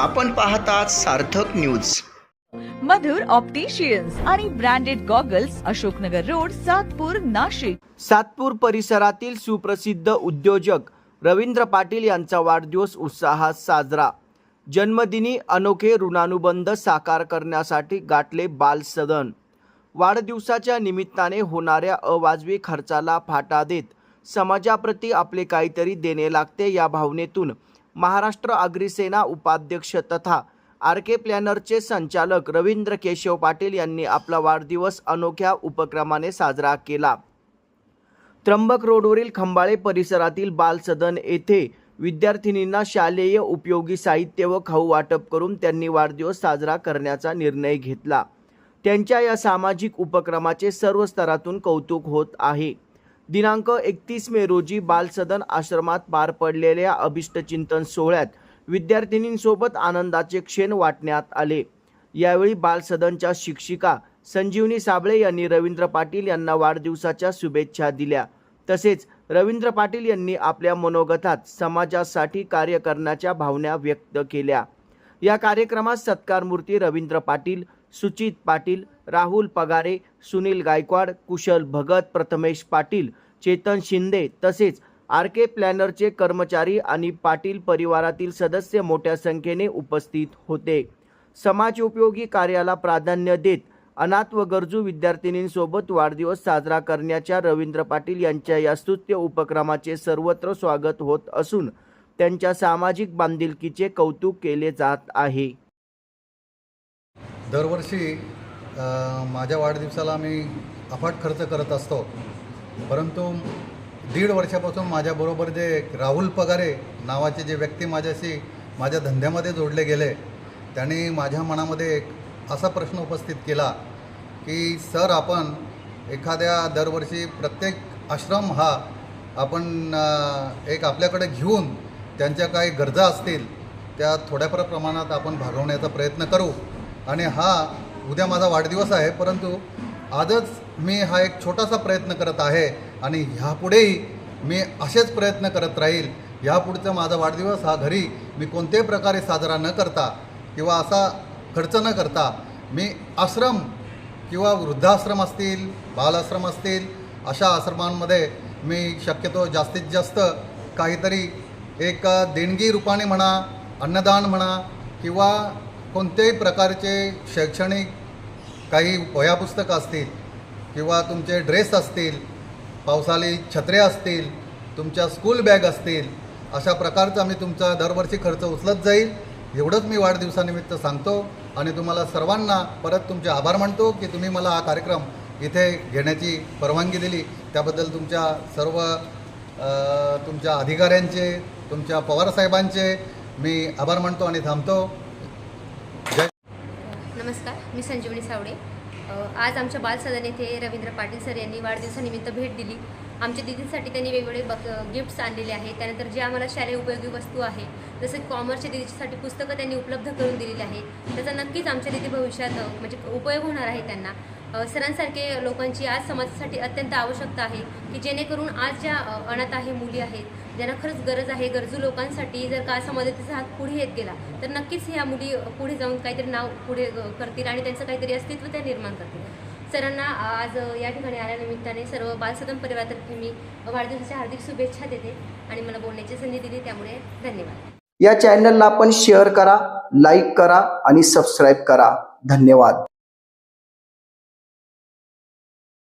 आपण पाहतात सार्थक न्यूज। मधुर ऑप्टिशियन्स आणि branded goggles, Ashoknagar road, Satpur, Nashik. Satpur परिसरातील सुप्रसिद्ध उद्योजक रवींद्र पाटील यांचा वाढदिवस उत्साहात साजरा। जन्मदिनी अनोखे ऋणानुबंध साकार करण्यासाठी गाठले बाल सदन। वाढदिवसाच्या निमित्ताने होणाऱ्या अवाजवी खर्चाला फाटा देत समाजाप्रती आपले काहीतरी देणे लागते या भावनेतून महाराष्ट्र अग्रिसेना उपाध्यक्ष तथा आरके प्लॅनरचे संचालक रवींद्र केशव पाटील यांनी आपला वाढदिवस अनोख्या उपक्रमाने साजरा केला। त्र्यंबक रोडवरील खंबाळे परिसरातील बाल सदन येथे विद्यार्थिनींना शालेय उपयोगी साहित्य व खाऊ वाटप करून त्यांनी वाढदिवस साजरा करण्याचा निर्णय घेतला। त्यांच्या या सामाजिक उपक्रमाचे सर्व स्तरातून कौतुक होत आहे। दिनांक 31 मे रोजी बाल सदन आश्रमात पार पडलेल्या अभिष्टचिंतन सोहळ्यात विद्यार्थिनींसोबत आनंदाचे क्षण वाटण्यात आले। यावेळी बाल सदनच्या शिक्षिका संजीवनी साबळे यांनी रवींद्र पाटील यांना वाढदिवसाच्या शुभेच्छा दिल्या। तसेच रवींद्र पाटील यांनी आपल्या मनोगतात समाजासाठी कार्य करण्याच्या भावना व्यक्त केल्या। या कार्यक्रमात सत्कारमूर्ती रवींद्र पाटील, सुचित पाटील, राहुल पगारे, सुनील गायकवाड, कुशल भगत, प्रथमेश पाटील, चेतन शिंदे तसेच आरके प्लॅनरचे कर्मचारी आणि पाटील परिवारातील सदस्य मोठ्या संख्येने उपस्थित होते। समाज उपयोगी कार्याला प्राधान्य देत अनाथ व गरजू विद्यार्थिनींसोबत वाढदिवस साजरा करण्याच्या रवींद्र पाटील यांच्या या स्तुत्य उपक्रमाचे सर्वत्र स्वागत होत असून त्यांच्या सामाजिक बांधिलकीचे कौतुक केले जात आहे। दरवर्षी माझ्या वाढदिवसाला मी अफाट खर्च करत असतो, परंतु 1.5 वर्षापासून माझ्याबरोबर जे राहुल पगारे नावाचे जे व्यक्ती माझ्या धंद्यामध्ये जोडले गेले, त्यांनी माझ्या मनामध्ये एक असा प्रश्न उपस्थित केला की सर, आपण एखाद्या दरवर्षी प्रत्येक आश्रम हा आपण एक आपल्याकडे घेऊन त्यांच्या काही गरजा असतील त्या थोड्याफार प्रमाणात आपण भागवण्याचा प्रयत्न करू। आणि हा उद्या माझा वाढदिवस आहे, परंतु आजच मी हा एक छोटासा प्रयत्न करत आहे आणि ह्यापुढेही मी असेच प्रयत्न करत राहील। ह्यापुढचा माझा वाढदिवस हा घरी मी कोणत्याही प्रकारे साजरा न करता किंवा असा खर्च न करता मी आश्रम किंवा वृद्धाश्रम असतील, बालआश्रम असतील, अशा आश्रमांमध्ये मी शक्यतो जास्तीत जास्त काहीतरी एक देणगी रूपाने म्हणा, अन्नदान म्हणा किंवा कोणत्याही प्रकारचे शैक्षणिक काही वह्यापुस्तकं असतील किंवा तुमचे ड्रेस असतील, पावसाळी छत्र्या असतील, तुमच्या स्कूल बॅग असतील, अशा प्रकारचा मी तुमचा दरवर्षी खर्च उचलत जाईल। एवढंच मी वाढदिवसानिमित्त सांगतो आणि तुम्हाला सर्वांना परत तुमचे आभार मानतो की तुम्ही मला हा कार्यक्रम इथे घेण्याची परवानगी दिली। त्याबद्दल तुमच्या सर्व तुमच्या अधिकाऱ्यांचे, तुमच्या पवारसाहेबांचे मी आभार मानतो आणि थांबतो। नमस्कार, मी संजीवनी साबळे। आज आमच्या बाल सदन येथे रवींद्र पाटील सर यांनी वाढदिवसानिमित्त भेट दिली। आमच्या दीदींसाठी त्यांनी वेगवेगळे गिफ्ट्स आणलेले आहेत। त्यानंतर जे आम्हाला शालेय उपयोगी वस्तू आहे, जसं कॉमर्सच्या दीदीसाठी पुस्तकं त्यांनी उपलब्ध करून दिलेली आहेत। त्याचा नक्कीच आमच्या दीदी भविष्यात म्हणजे उपयोग होणार आहे त्यांना। सरांसारखे लोकांची आज समाजासाठी अत्यंत आवश्यकता आहे की जेणेकरून आज ज्या अनाथ आहे मुली आहेत, ज्यांना खरंच गरज आहे, गरजू लोकांसाठी जर का असा मदतीचा हात पुढे येत गेला तर नक्कीच ह्या मुली पुढे जाऊन काहीतरी नाव पुढे करतील आणि त्यांचं काहीतरी अस्तित्व त्या निर्माण करतील। सरांना आज या ठिकाणी आल्यानिमित्ताने सर्व बालसदन परिवारातर्फे मी वाढदिवसाच्या हार्दिक शुभेच्छा देते आणि मला बोलण्याची संधी दिली त्यामुळे धन्यवाद। या चॅनलला आपण शेअर करा, लाईक करा आणि सबस्क्राईब करा। धन्यवाद।